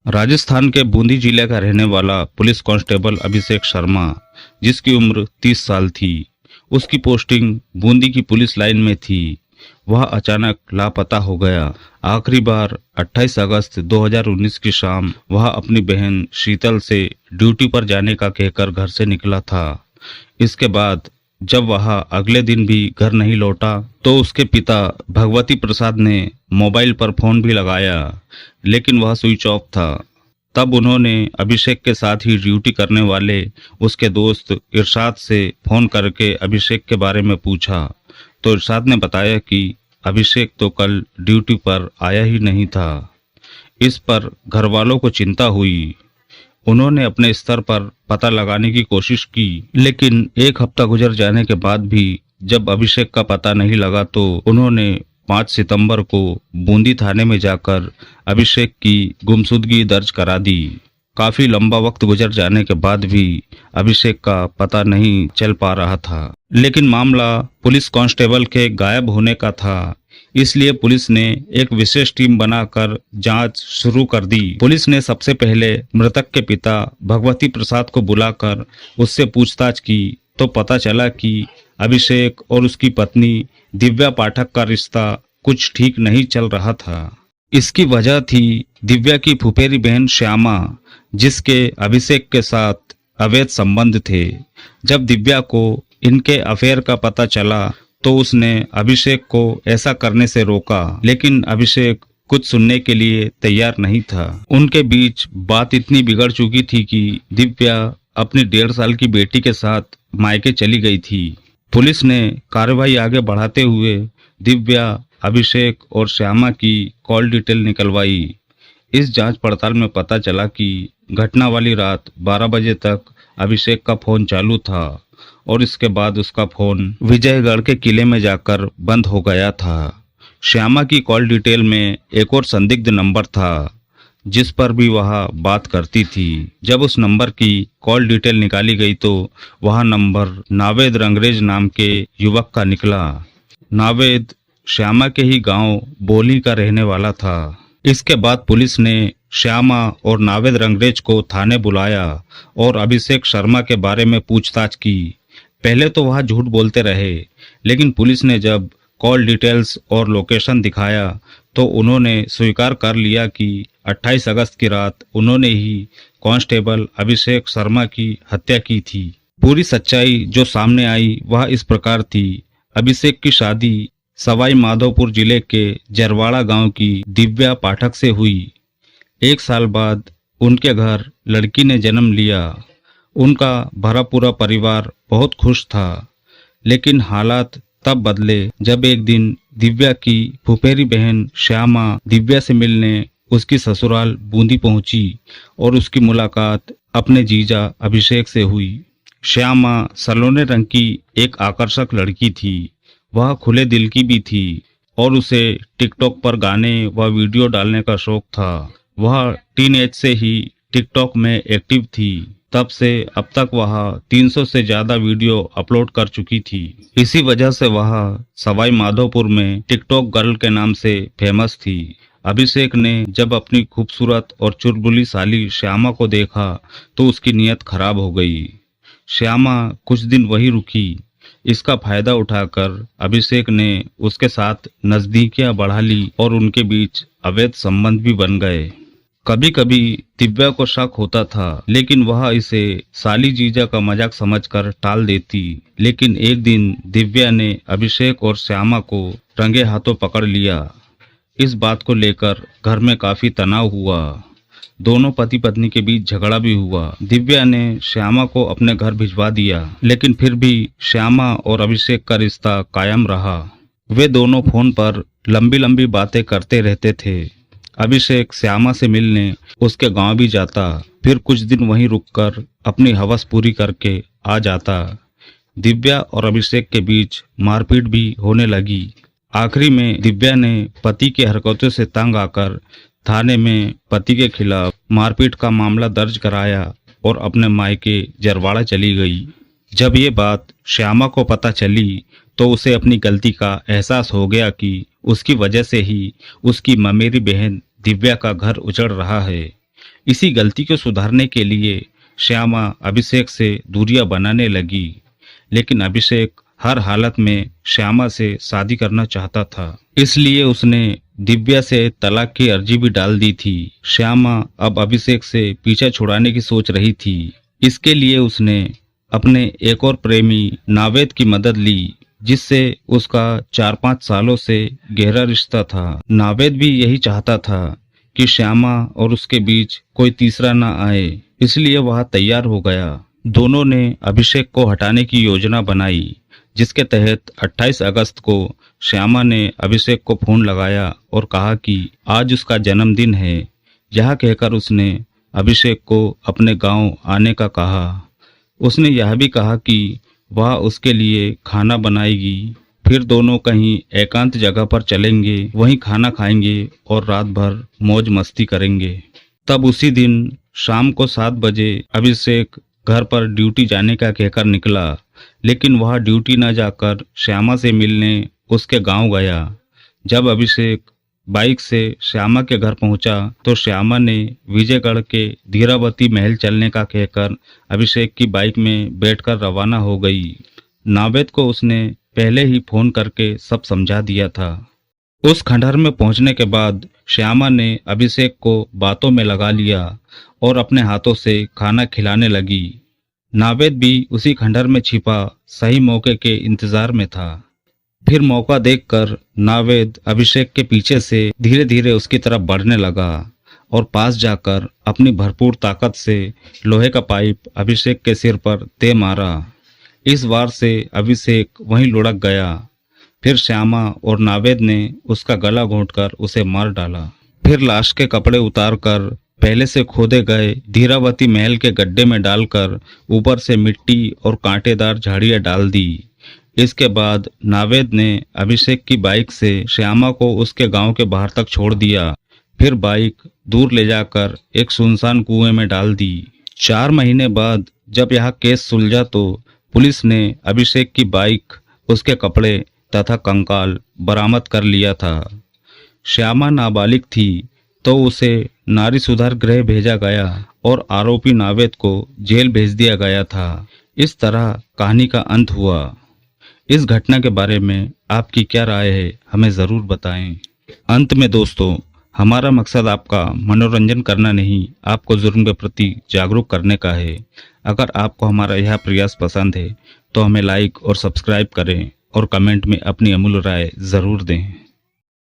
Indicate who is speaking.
Speaker 1: राजस्थान के बूंदी जिले का रहने वाला पुलिस कांस्टेबल अभिषेक शर्मा, जिसकी उम्र 30 साल थी, उसकी पोस्टिंग बूंदी की पुलिस लाइन में थी। वह अचानक लापता हो गया। आखिरी बार 28 अगस्त 2019 की शाम वह अपनी बहन शीतल से ड्यूटी पर जाने का कहकर घर से निकला था। इसके बाद जब वह अगले दिन भी घर नहीं लौटा तो उसके पिता भगवती प्रसाद ने मोबाइल पर फोन भी लगाया, लेकिन वह स्विच ऑफ था। तब उन्होंने अभिषेक के साथ ही ड्यूटी करने वाले उसके दोस्त इरशाद से फोन करके अभिषेक के बारे में पूछा, तो इरशाद ने बताया कि अभिषेक तो कल ड्यूटी पर आया ही नहीं था। इस पर घर वालों को चिंता हुई। उन्होंने अपने स्तर पर पता लगाने की कोशिश की, लेकिन एक हफ्ता गुजर जाने के बाद भी जब अभिषेक का पता नहीं लगा तो उन्होंने 5 सितंबर को बूंदी थाने में जाकर अभिषेक की गुमशुदगी दर्ज करा दी। काफी लंबा वक्त गुजर जाने के बाद भी अभिषेक का पता नहीं चल पा रहा था, लेकिन मामला पुलिस कांस्टेबल के गायब होने का था। इसलिए पुलिस ने एक विशेष टीम बनाकर जांच शुरू कर दी। पुलिस ने सबसे पहले मृतक के पिता भगवती प्रसाद को बुलाकर उससे पूछताछ की तो पता चला कि अभिषेक और उसकी पत्नी दिव्या पाठक का रिश्ता कुछ ठीक नहीं चल रहा था। इसकी वजह थी दिव्या की फुफेरी बहन श्यामा, जिसके अभिषेक के साथ अवैध संबंध थे। जब दिव्या को इनके अफेयर का पता चला तो उसने अभिषेक को ऐसा करने से रोका, लेकिन अभिषेक कुछ सुनने के लिए तैयार नहीं था। उनके बीच बात इतनी बिगड़ चुकी थी कि दिव्या अपनी 1.5 साल की बेटी के साथ मायके चली गई थी। पुलिस ने कार्रवाई आगे बढ़ाते हुए दिव्या, अभिषेक और श्यामा की कॉल डिटेल निकलवाई। इस जांच पड़ताल में पता चला कि घटना वाली रात 12 बजे तक अभिषेक का फोन चालू था और इसके बाद उसका फोन विजयगढ़ के किले में जाकर बंद हो गया था। श्यामा की कॉल डिटेल में एक और संदिग्ध नंबर था जिस पर भी वह बात करती थी। जब उस नंबर की कॉल डिटेल निकाली गई तो वह नंबर नावेद रंगरेज नाम के युवक का निकला। नावेद श्यामा के ही गांव बोली का रहने वाला था। इसके बाद पुलिस ने श्यामा और नावेद रंगरेज को थाने बुलाया और अभिषेक शर्मा के बारे में पूछताछ की। पहले तो वह झूठ बोलते रहे, लेकिन पुलिस ने जब कॉल डिटेल्स और लोकेशन दिखाया तो उन्होंने स्वीकार कर लिया कि 28 अगस्त की रात उन्होंने ही कांस्टेबल अभिषेक शर्मा की हत्या की थी। पूरी सच्चाई जो सामने आई वह इस प्रकार थी। अभिषेक की शादी सवाई माधोपुर जिले के जरवाड़ा गांव की दिव्या पाठक से हुई। 1 साल बाद उनके घर लड़की ने जन्म लिया। उनका भरा पूरा परिवार बहुत खुश था, लेकिन हालात तब बदले जब एक दिन दिव्या की फुफेरी बहन श्यामा दिव्या से मिलने उसकी ससुराल बूंदी पहुंची और उसकी मुलाकात अपने जीजा अभिषेक से हुई। श्यामा सलोने रंग की एक आकर्षक लड़की थी। वह खुले दिल की भी थी और उसे टिकटॉक पर गाने व वीडियो डालने का शौक था। वह टीन एज से ही टिकटॉक में एक्टिव थी। तब से अब तक वह 300 से ज्यादा वीडियो अपलोड कर चुकी थी। इसी वजह से वह सवाई माधोपुर में टिकटॉक गर्ल के नाम से फेमस थी। अभिषेक ने जब अपनी खूबसूरत और चुलबुली साली श्यामा को देखा तो उसकी नीयत खराब हो गई। श्यामा कुछ दिन वहीं रुकी। इसका फायदा उठाकर अभिषेक ने उसके साथ नजदीकियां बढ़ा ली और उनके बीच अवैध संबंध भी बन गए। कभी कभी दिव्या को शक होता था, लेकिन वह इसे साली जीजा का मजाक समझकर टाल देती। लेकिन एक दिन दिव्या ने अभिषेक और श्यामा को रंगे हाथों पकड़ लिया। इस बात को लेकर घर में काफी तनाव हुआ। दोनों पति पत्नी के बीच झगड़ा भी हुआ। दिव्या ने श्यामा को अपने घर भिजवा दिया, लेकिन फिर भी श्यामा और अभिषेक का रिश्ता कायम रहा। वे दोनों फोन पर लंबी लंबी बातें करते रहते थे। अभिषेक श्यामा से मिलने उसके गांव भी जाता, फिर कुछ दिन वहीं रुककर अपनी हवस पूरी करके आ जाता। दिव्या और अभिषेक के बीच मारपीट भी होने लगी। आखिरी में दिव्या ने पति की हरकतों से तंग आकर थाने में पति के खिलाफ मारपीट का मामला दर्ज कराया और अपने मायके जरवाड़ा चली गई। जब ये बात श्यामा को पता चली तो उसे अपनी गलती का एहसास हो गया कि उसकी वजह से ही उसकी ममेरी बहन दिव्या का घर उजड़ रहा है। इसी गलती को सुधारने के लिए श्यामा अभिषेक से दूरियां बनाने लगी, लेकिन अभिषेक हर हालत में श्यामा से शादी करना चाहता था। इसलिए उसने दिव्या से तलाक की अर्जी भी डाल दी थी। श्यामा अब अभिषेक से पीछा छुड़ाने की सोच रही थी। इसके लिए उसने अपने एक और प्रेमी नावेद की मदद ली, जिससे उसका 4-5 सालों से गहरा रिश्ता था। नावेद भी यही चाहता था कि श्यामा और उसके बीच कोई तीसरा न आए, इसलिए वह तैयार हो गया। दोनों ने अभिषेक को हटाने की योजना बनाई, जिसके तहत 28 अगस्त को श्यामा ने अभिषेक को फोन लगाया और कहा कि आज उसका जन्मदिन है। यह कहकर उसने अभिषेक को अपने गांव आने का कहा। उसने यह भी कहा कि वह उसके लिए खाना बनाएगी, फिर दोनों कहीं एकांत जगह पर चलेंगे, वहीं खाना खाएंगे और रात भर मौज मस्ती करेंगे। तब उसी दिन शाम को 7 बजे अभिषेक घर पर ड्यूटी जाने का कहकर निकला, लेकिन वह ड्यूटी न जाकर श्यामा से मिलने उसके गांव गया। जब अभिषेक बाइक से श्यामा के घर पहुंचा तो श्यामा ने विजयगढ़ के धीरावती महल चलने का कहकर अभिषेक की बाइक में बैठकर रवाना हो गई। नावेद को उसने पहले ही फोन करके सब समझा दिया था। उस खंडहर में पहुंचने के बाद श्यामा ने अभिषेक को बातों में लगा लिया और अपने हाथों से खाना खिलाने लगी। नावेद भी उसी खंडहर में छिपा सही मौके के इंतजार में था। फिर मौका देखकर नावेद अभिषेक के पीछे से धीरे धीरे उसकी तरफ बढ़ने लगा और पास जाकर अपनी भरपूर ताकत से लोहे का पाइप अभिषेक के सिर पर दे मारा। इस वार से अभिषेक वहीं लुढ़क गया। फिर श्यामा और नावेद ने उसका गला घोंटकर उसे मार डाला। फिर लाश के कपड़े उतारकर पहले से खोदे गए धीरावती महल के गड्ढे में डालकर ऊपर से मिट्टी और कांटेदार झाड़ियां डाल दी। इसके बाद नावेद ने अभिषेक की बाइक से श्यामा को उसके गांव के बाहर तक छोड़ दिया। फिर बाइक दूर ले जाकर एक सुनसान कुएं में डाल दी। 4 महीने बाद जब यह केस सुलझा तो पुलिस ने अभिषेक की बाइक, उसके कपड़े तथा कंकाल बरामद कर लिया था। श्यामा नाबालिग थी तो उसे नारी सुधार गृह भेजा गया और आरोपी नावेद को जेल भेज दिया गया था। इस तरह कहानी का अंत हुआ। इस घटना के बारे में आपकी क्या राय है, हमें ज़रूर बताएं। अंत में दोस्तों, हमारा मकसद आपका मनोरंजन करना नहीं, आपको जुर्म के प्रति जागरूक करने का है। अगर आपको हमारा यह प्रयास पसंद है तो हमें लाइक और सब्सक्राइब करें और कमेंट में अपनी अमूल्य राय ज़रूर दें।